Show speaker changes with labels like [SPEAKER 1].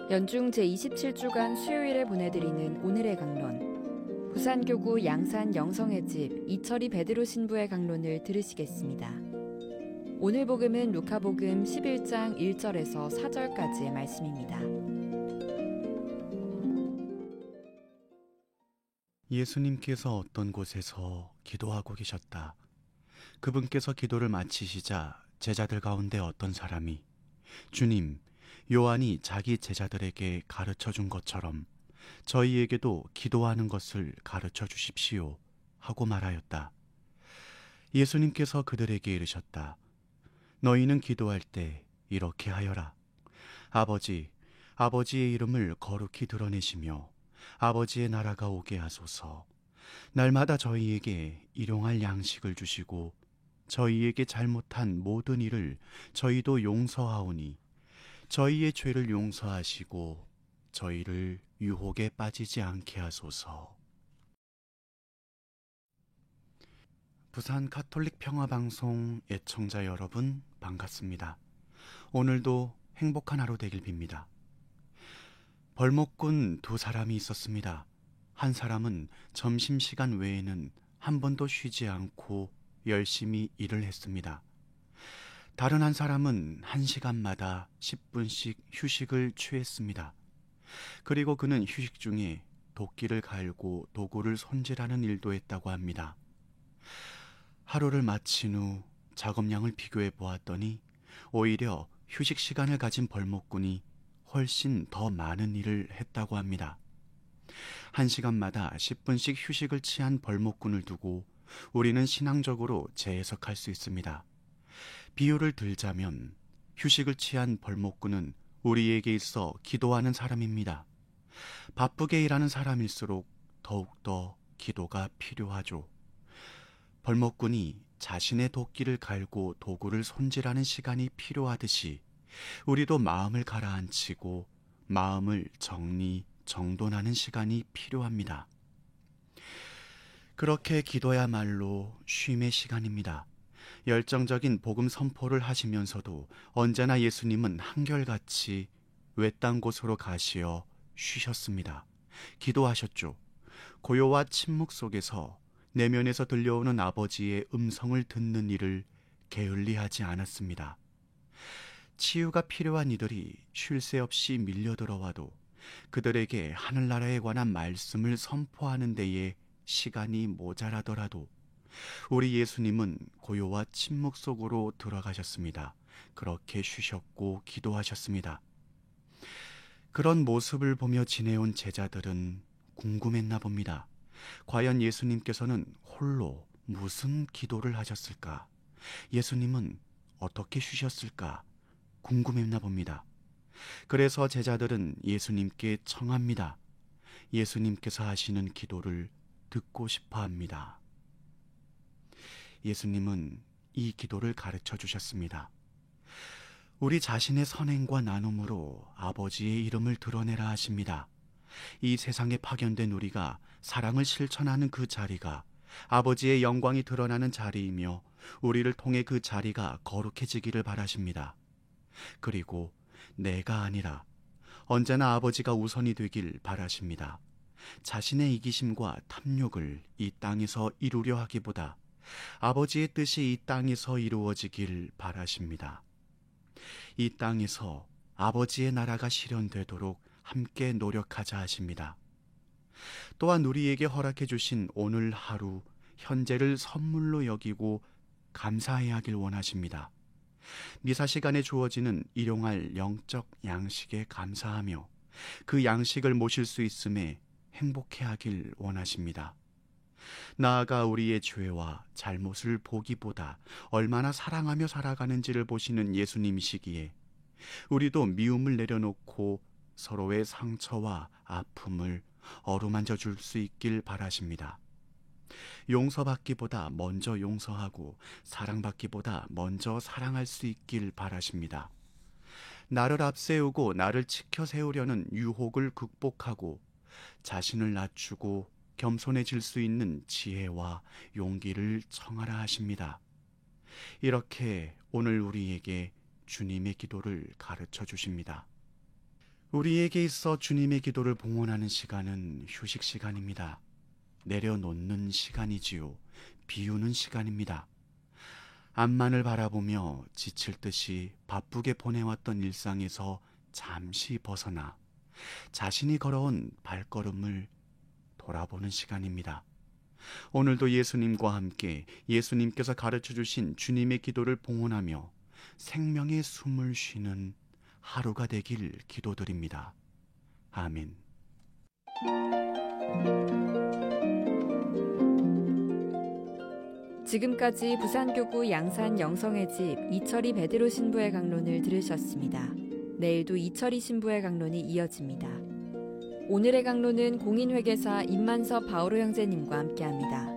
[SPEAKER 1] 연중 제27주간 수요일에 보내드리는 오늘의 강론, 부산교구 양산 영성의 집 이철희 베드로 신부의 강론을 들으시겠습니다. 오늘 복음은 루카복음 11장 1절에서 4절까지의 말씀입니다.
[SPEAKER 2] 예수님께서 어떤 곳에서 기도하고 계셨다. 그분께서 기도를 마치시자 제자들 가운데 어떤 사람이 주님, 요한이 자기 제자들에게 가르쳐 준 것처럼 저희에게도 기도하는 것을 가르쳐 주십시오 하고 말하였다. 예수님께서 그들에게 이르셨다. 너희는 기도할 때 이렇게 하여라. 아버지, 아버지의 이름을 거룩히 드러내시며 아버지의 나라가 오게 하소서. 날마다 저희에게 일용할 양식을 주시고 저희에게 잘못한 모든 일을 저희도 용서하오니 저희의 죄를 용서하시고 저희를 유혹에 빠지지 않게 하소서. 부산 가톨릭 평화방송 애청자 여러분 반갑습니다. 오늘도 행복한 하루 되길 빕니다. 벌목꾼 두 사람이 있었습니다. 한 사람은 점심시간 외에는 한 번도 쉬지 않고 열심히 일을 했습니다. 다른 한 사람은 1시간마다 10분씩 휴식을 취했습니다. 그리고 그는 휴식 중에 도끼를 갈고 도구를 손질하는 일도 했다고 합니다. 하루를 마친 후 작업량을 비교해 보았더니 오히려 휴식 시간을 가진 벌목꾼이 훨씬 더 많은 일을 했다고 합니다. 1시간마다 10분씩 휴식을 취한 벌목꾼을 두고 우리는 신앙적으로 재해석할 수 있습니다. 비유를 들자면 휴식을 취한 벌목꾼은 우리에게 있어 기도하는 사람입니다. 바쁘게 일하는 사람일수록 더욱더 기도가 필요하죠. 벌목꾼이 자신의 도끼를 갈고 도구를 손질하는 시간이 필요하듯이 우리도 마음을 가라앉히고 마음을 정돈하는 시간이 필요합니다. 그렇게 기도야말로 쉼의 시간입니다. 열정적인 복음 선포를 하시면서도 언제나 예수님은 한결같이 외딴 곳으로 가시어 쉬셨습니다. 기도하셨죠. 고요와 침묵 속에서 내면에서 들려오는 아버지의 음성을 듣는 일을 게을리하지 않았습니다. 치유가 필요한 이들이 쉴 새 없이 밀려들어와도 그들에게 하늘나라에 관한 말씀을 선포하는 데에 시간이 모자라더라도 우리 예수님은 고요와 침묵 속으로 들어가셨습니다. 그렇게 쉬셨고 기도하셨습니다. 그런 모습을 보며 지내온 제자들은 궁금했나 봅니다. 과연 예수님께서는 홀로 무슨 기도를 하셨을까? 예수님은 어떻게 쉬셨을까? 궁금했나 봅니다. 그래서 제자들은 예수님께 청합니다. 예수님께서 하시는 기도를 듣고 싶어 합니다. 예수님은 이 기도를 가르쳐 주셨습니다. 우리 자신의 선행과 나눔으로 아버지의 이름을 드러내라 하십니다. 이 세상에 파견된 우리가 사랑을 실천하는 그 자리가 아버지의 영광이 드러나는 자리이며 우리를 통해 그 자리가 거룩해지기를 바라십니다. 그리고 내가 아니라 언제나 아버지가 우선이 되길 바라십니다. 자신의 이기심과 탐욕을 이 땅에서 이루려 하기보다 아버지의 뜻이 이 땅에서 이루어지길 바라십니다. 이 땅에서 아버지의 나라가 실현되도록 함께 노력하자 하십니다. 또한 우리에게 허락해 주신 오늘 하루, 현재를 선물로 여기고 감사해야 하길 원하십니다. 미사 시간에 주어지는 일용할 영적 양식에 감사하며 그 양식을 모실 수 있음에 행복해 하길 원하십니다. 나아가 우리의 죄와 잘못을 보기보다 얼마나 사랑하며 살아가는지를 보시는 예수님이시기에 우리도 미움을 내려놓고 서로의 상처와 아픔을 어루만져 줄 수 있길 바라십니다. 용서받기보다 먼저 용서하고 사랑받기보다 먼저 사랑할 수 있길 바라십니다. 나를 앞세우고 나를 지켜 세우려는 유혹을 극복하고 자신을 낮추고 겸손해질 수 있는 지혜와 용기를 청하라 하십니다. 이렇게 오늘 우리에게 주님의 기도를 가르쳐 주십니다. 우리에게 있어 주님의 기도를 봉헌하는 시간은 휴식 시간입니다. 내려놓는 시간이지요. 비우는 시간입니다. 앞만을 바라보며 지칠 듯이 바쁘게 보내왔던 일상에서 잠시 벗어나 자신이 걸어온 발걸음을 돌아보는 시간입니다. 오늘도 예수님과 함께 예수님께서 가르쳐 주신 주님의 기도를 봉헌하며 생명의 숨을 쉬는 하루가 되길 기도드립니다. 아멘.
[SPEAKER 1] 지금까지 부산교구 양산 영성의 집 이철이 베드로 신부의 강론을 들으셨습니다. 내일도 이철이 신부의 강론이 이어집니다. 오늘의 강론은 공인회계사 임만섭 바오로 형제님과 함께합니다.